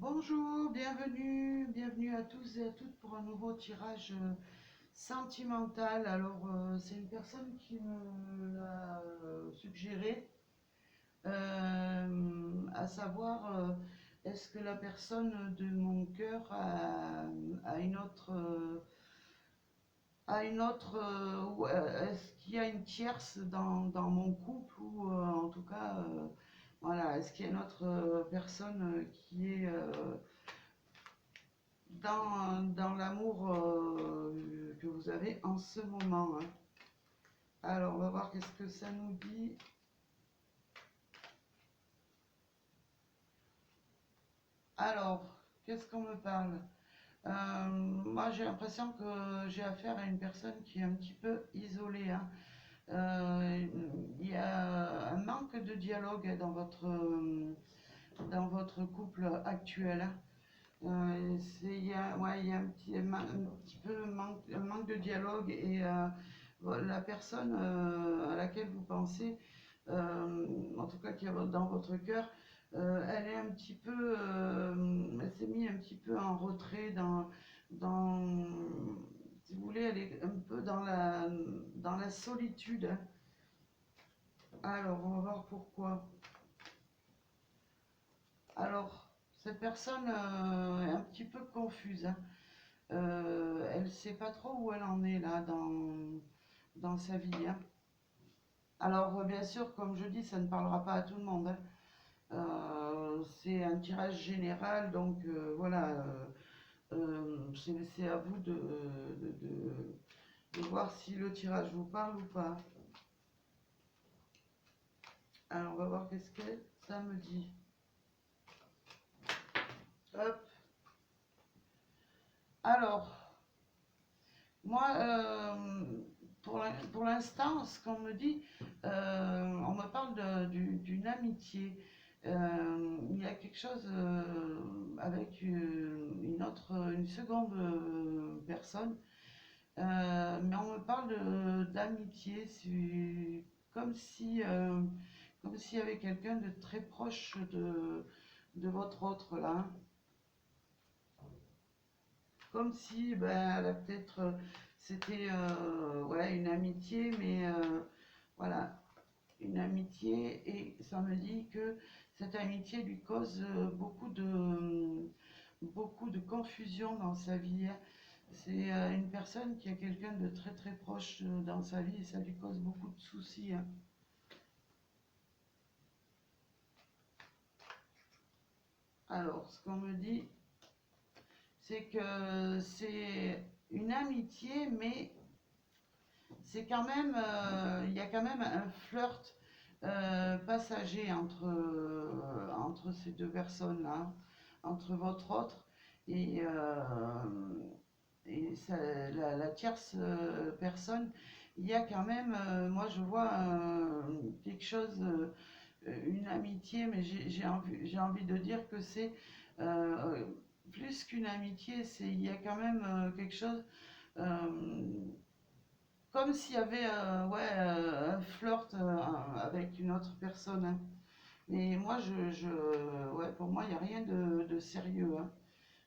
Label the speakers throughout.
Speaker 1: Bonjour, bienvenue à tous et à toutes pour un nouveau tirage sentimental. Alors, c'est une personne qui me l'a suggéré, à savoir, est-ce que la personne de mon cœur a une autre, ou est-ce qu'il y a une tierce dans mon couple, ou en tout cas, voilà, est-ce qu'il y a une autre personne qui est dans l'amour que vous avez en ce moment, hein. Alors, on va voir qu'est-ce que ça nous dit. Alors, qu'est-ce qu'on me parle? Moi, j'ai l'impression que j'ai affaire à une personne qui est un petit peu isolée, hein. Euh, il y a un manque de dialogue dans votre couple actuel, hein. Il y a, ouais, il y a un petit peu un manque de dialogue, et la personne à laquelle vous pensez, en tout cas qui est dans votre cœur, elle est un petit peu, elle s'est mise un petit peu en retrait dans, si vous voulez, elle est un peu dans la solitude, hein. Alors, on va voir pourquoi. Alors, cette personne est un petit peu confuse, hein. Elle ne sait pas trop où elle en est là dans sa vie, hein. Alors, bien sûr, comme je dis, ça ne parlera pas à tout le monde, hein. C'est un tirage général, donc voilà, c'est à vous de voir si le tirage vous parle ou pas. Alors, on va voir qu'est-ce que ça me dit. Hop. Alors, moi, pour l'instant, ce qu'on me dit, on me parle d'une amitié. Il y a quelque chose avec une seconde personne, mais on me parle d'amitié. C'est comme si, euh, comme s'il y avait quelqu'un de très proche de votre autre là, hein. Comme si, ben, elle a peut-être, c'était ouais, une amitié, mais voilà, une amitié, et ça me dit que cette amitié lui cause beaucoup de confusion dans sa vie, hein. C'est une personne qui a quelqu'un de très très proche dans sa vie, et ça lui cause beaucoup de soucis, hein. Alors, ce qu'on me dit, c'est que c'est une amitié, mais c'est quand même, il y a quand même un flirt passager entre ces deux personnes-là, entre votre autre et, la tierce personne. Il y a quand même, moi je vois quelque chose, une amitié, mais j'ai envie de dire que c'est euh, plus qu'une amitié, il y a quand même quelque chose. euh, Comme s'il y avait ouais, un flirt avec une autre personne, hein. Mais moi, ouais, pour moi, il n'y a rien de sérieux, hein.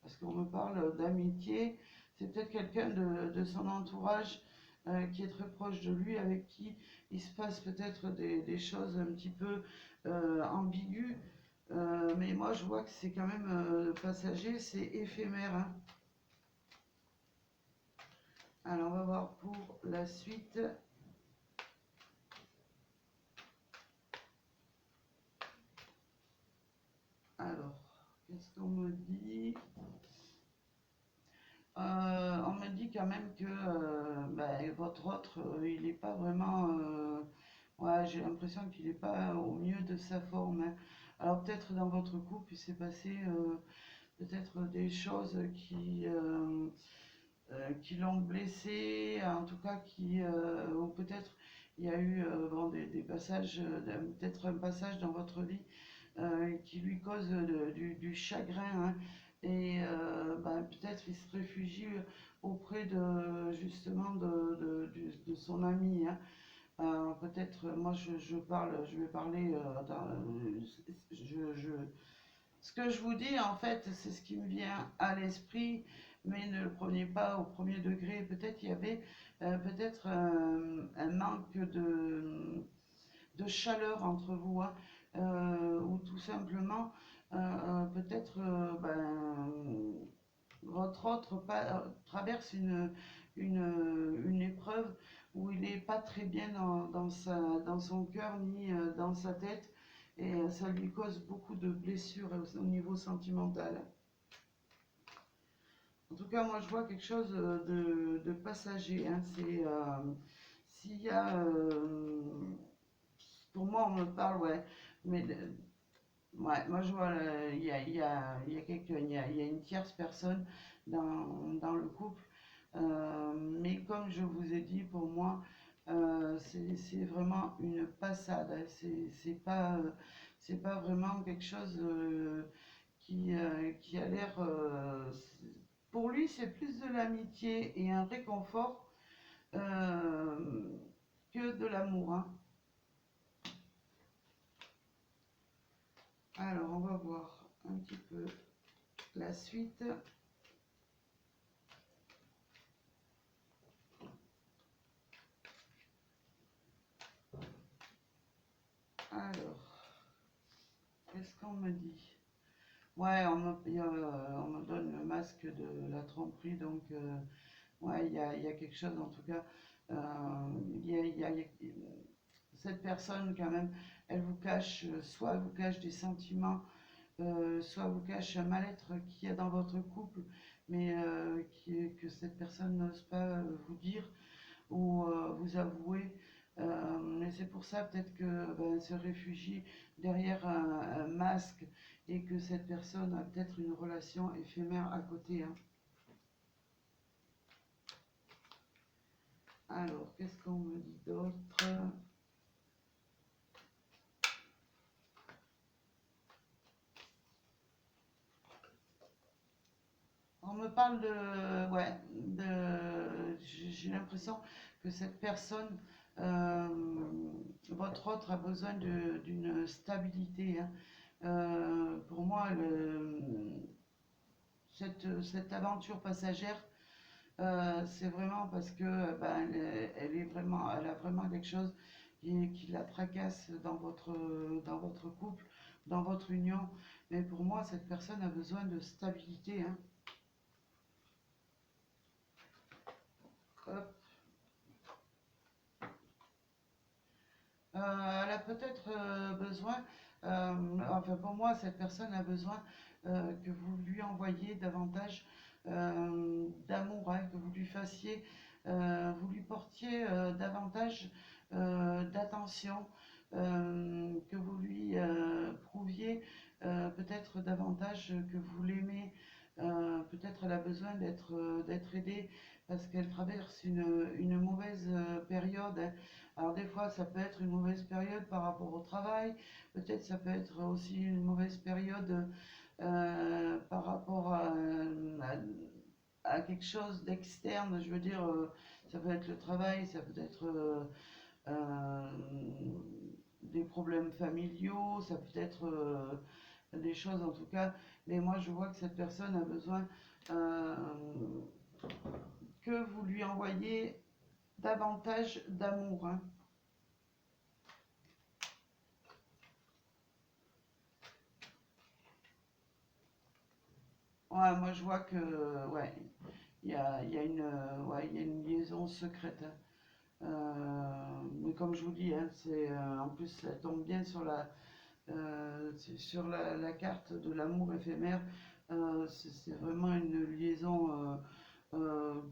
Speaker 1: Parce qu'on me parle d'amitié. C'est peut-être quelqu'un de son entourage qui est très proche de lui, avec qui il se passe peut-être des choses un petit peu ambiguës. Mais moi, je vois que c'est quand même passager, c'est éphémère, hein. Alors, on va voir pour la suite. Alors, qu'est-ce qu'on me dit? On me dit quand même que ben, votre autre, il n'est pas vraiment. Ouais, j'ai l'impression qu'il n'est pas au mieux de sa forme, hein. Alors, peut-être dans votre couple, il s'est passé peut-être des choses qui l'ont blessé, en tout cas, ou peut-être il y a eu bon, des passages, peut-être un passage dans votre vie qui lui cause du chagrin, hein. Et ben, peut-être il se réfugie auprès de justement de son ami, hein. Peut-être, moi je vais parler, je Ce que je vous dis, en fait, c'est ce qui me vient à l'esprit, mais ne le prenez pas au premier degré. Peut-être il y avait peut-être un manque de chaleur entre vous, hein, ou tout simplement, peut-être votre autre traverse une épreuve où il n'est pas très bien dans son cœur ni dans sa tête, et ça lui cause beaucoup de blessures au niveau sentimental. En tout cas, moi je vois quelque chose de passager, hein. C'est s'il y a, pour moi on me parle, ouais, mais ouais, moi je vois, il y a une tierce personne dans le couple. Mais comme je vous ai dit, pour moi, c'est vraiment une passade, hein. C'est pas vraiment quelque chose qui a l'air. Pour lui, c'est plus de l'amitié et un réconfort que de l'amour, hein. Alors, on va voir un petit peu la suite. Alors, qu'est-ce qu'on me dit? Ouais, on me donne le masque de la tromperie, donc ouais, il y a quelque chose en tout cas. Cette personne quand même, elle vous cache, soit elle vous cache des sentiments, soit vous cache un mal-être qu'il y a dans votre couple, mais que cette personne n'ose pas vous dire ou vous avouer. Et c'est pour ça peut-être que elle se réfugie derrière un masque et que cette personne a peut-être une relation éphémère à côté, hein. Alors, qu'est-ce qu'on me dit d'autre? On me parle de... Ouais, j'ai l'impression que cette personne, euh, votre autre, a besoin d'une stabilité, hein. Pour moi, cette aventure passagère, c'est vraiment parce que elle a vraiment quelque chose qui la tracasse dans votre couple, dans votre union. Mais pour moi, cette personne a besoin de stabilité, hein. Hop. Elle a peut-être besoin, enfin pour moi, cette personne a besoin que vous lui envoyiez davantage d'amour, hein, que vous lui fassiez, vous lui portiez davantage d'attention, que vous lui prouviez peut-être davantage que vous l'aimez. Peut-être elle a besoin d'être aidée parce qu'elle traverse une mauvaise période, hein. Alors des fois, ça peut être une mauvaise période par rapport au travail, peut-être ça peut être aussi une mauvaise période par rapport à quelque chose d'externe. Je veux dire, ça peut être le travail, ça peut être euh, des problèmes familiaux, ça peut être des choses en tout cas. Mais moi, je vois que cette personne a besoin euh, que vous lui envoyiez davantage d'amour, hein. Ouais, moi je vois que ouais, il y a ouais, il y a une liaison secrète, hein. Mais comme je vous dis, hein, en plus ça tombe bien sur sur la carte de l'amour éphémère. C'est vraiment une liaison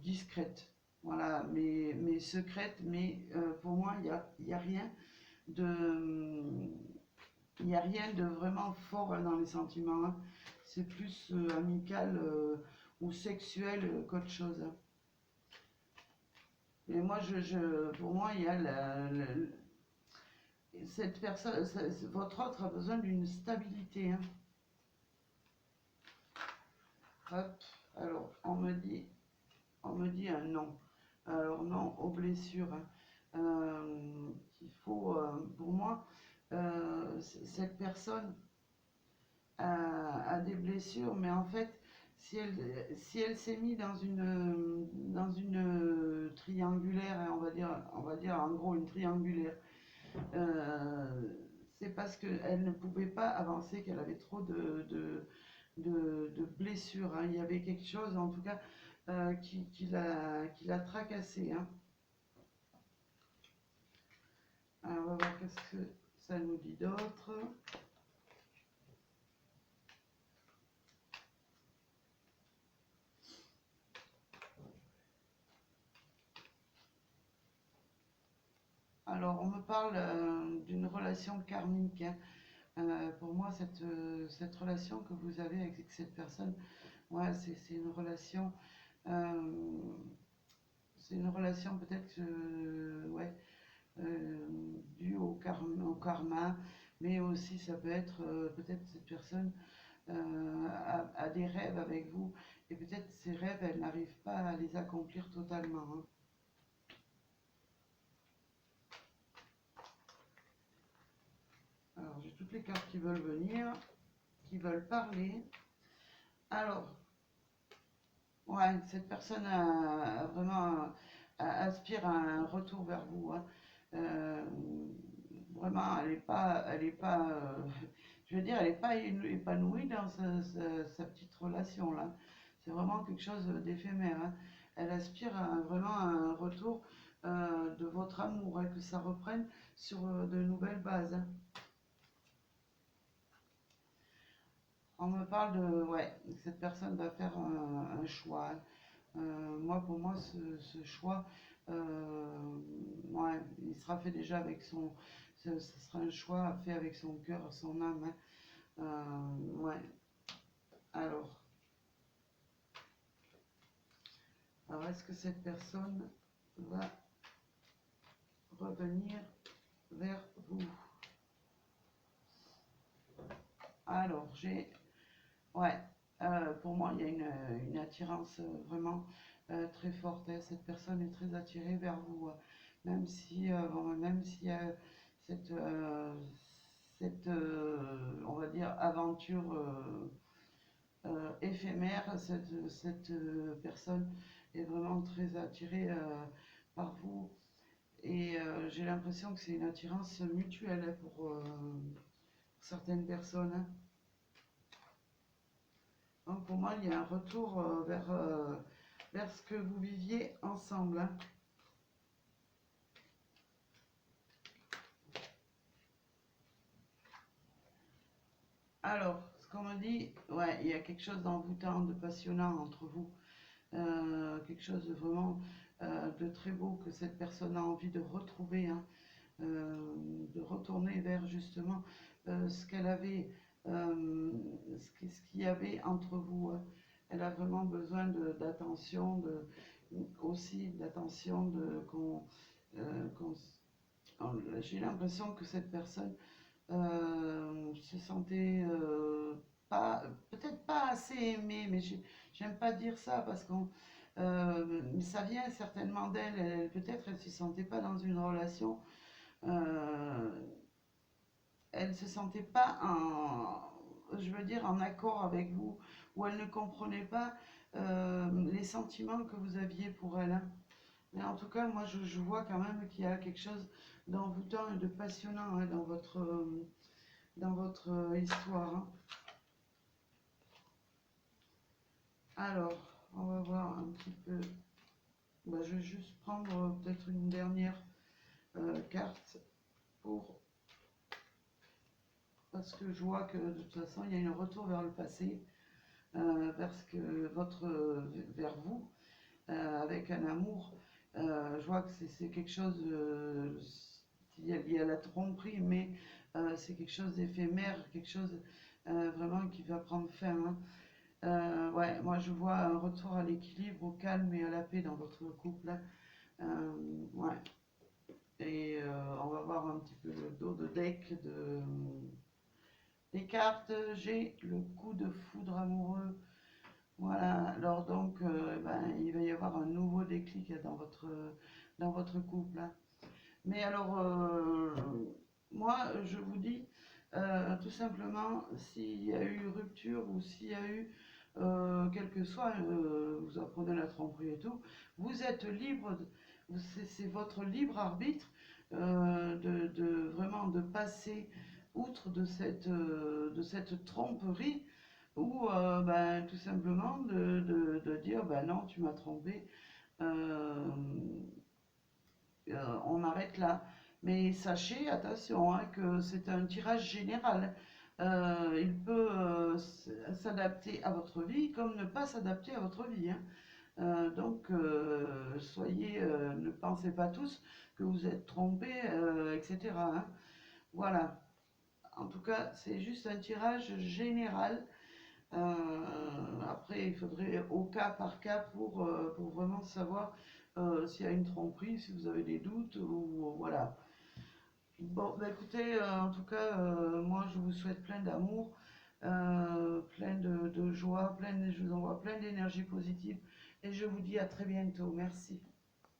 Speaker 1: discrète, voilà, mais secrète. Mais pour moi, il y a rien de, il y a rien de vraiment fort hein, dans les sentiments, hein. C'est plus amical ou sexuel qu'autre chose, hein. Et moi, pour moi, il y a cette personne, votre autre a besoin d'une stabilité, hein. Hop. Alors, on me dit un non. Alors non aux blessures, hein. Qu'il faut, pour moi, cette personne à des blessures, mais en fait, si elle s'est mise dans une triangulaire, hein, on va dire en gros une triangulaire, euh, c'est parce qu'elle ne pouvait pas avancer, qu'elle avait trop de blessures, hein. Il y avait quelque chose, en tout cas, qui l'a tracassé, hein. Alors, on va voir qu'est-ce que ça nous dit d'autre. Alors, on me parle d'une relation karmique, hein. Pour moi, cette relation que vous avez avec cette personne, ouais, euh, c'est une relation peut-être ouais, due au karma, mais aussi ça peut être peut-être cette personne a des rêves avec vous, et peut-être ces rêves, elle n'arrive pas à les accomplir totalement, hein. Alors, j'ai toutes les cartes qui veulent venir, qui veulent parler. Alors, ouais, cette personne a vraiment aspire à un retour vers vous, hein. Euh, Vraiment, elle est pas, je veux dire, elle n'est pas épanouie dans sa petite relation là. C'est vraiment quelque chose d'éphémère, hein. Elle aspire à vraiment un retour de votre amour, hein, que ça reprenne sur de nouvelles bases, hein. On me parle de, ouais, cette personne va faire un choix, hein. Moi, pour moi, ce choix, ouais, il sera fait déjà avec ce sera un choix fait avec son cœur, son âme, hein. Ouais. Alors, est-ce que cette personne va revenir vers vous? Alors, ouais, pour moi, il y a une attirance vraiment très forte, hein. Cette personne est très attirée vers vous, même si, bon, même s'il y a cette, on va dire, aventure éphémère, cette personne est vraiment très attirée par vous. Et j'ai l'impression que c'est une attirance mutuelle, hein, pour certaines personnes, hein. Donc pour moi, il y a un retour vers ce que vous viviez ensemble, hein. Alors, ce qu'on me dit, ouais, il y a quelque chose d'envoûtant, de passionnant entre vous. Quelque chose de vraiment de très beau que cette personne a envie de retrouver, hein. De retourner vers justement ce qu'elle avait, ce qu'il y avait entre vous, hein. Elle a vraiment besoin d'attention, aussi d'attention, j'ai l'impression que cette personne se sentait pas, peut-être pas assez aimée, mais j'aime pas dire ça parce qu'on ça vient certainement d'elle. Peut-être elle se sentait pas dans une relation, euh, elle se sentait pas je veux dire, en accord avec vous, ou elle ne comprenait pas les sentiments que vous aviez pour elle, hein. Mais en tout cas, moi, je vois quand même qu'il y a quelque chose d'envoûtant et de passionnant, hein, dans votre histoire, hein. Alors, on va voir un petit peu. Bah, je vais juste prendre peut-être une dernière carte pour, parce que je vois que de toute façon, il y a un retour vers le passé, vers vous, avec un amour. Je vois que c'est quelque chose, il y a la tromperie, mais c'est quelque chose d'éphémère, quelque chose vraiment qui va prendre fin, hein. Ouais, moi je vois un retour à l'équilibre, au calme et à la paix dans votre couple, hein. Ouais. Et on va voir un petit peu le dos de deck des cartes. J'ai le coup de foudre amoureux. Voilà, alors donc ben, il va y avoir un nouveau déclic dans votre couple, hein. Mais alors, moi je vous dis, Tout simplement, s'il y a eu rupture ou s'il y a eu, quel que soit, vous apprenez la tromperie et tout, vous êtes libre, c'est votre libre arbitre vraiment de passer outre de cette tromperie ou ben, tout simplement de dire ben non, tu m'as trompé, euh, on arrête là. Mais sachez, attention, hein, que c'est un tirage général. Il peut s'adapter à votre vie comme ne pas s'adapter à votre vie, hein. Donc, ne pensez pas tous que vous êtes trompés, etc., hein. Voilà. En tout cas, c'est juste un tirage général. Après, il faudrait au cas par cas pour vraiment savoir s'il y a une tromperie, si vous avez des doutes, ou voilà. Bon, bah écoutez, en tout cas, moi je vous souhaite plein d'amour, plein de joie, je vous envoie plein d'énergie positive et je vous dis à très bientôt. Merci.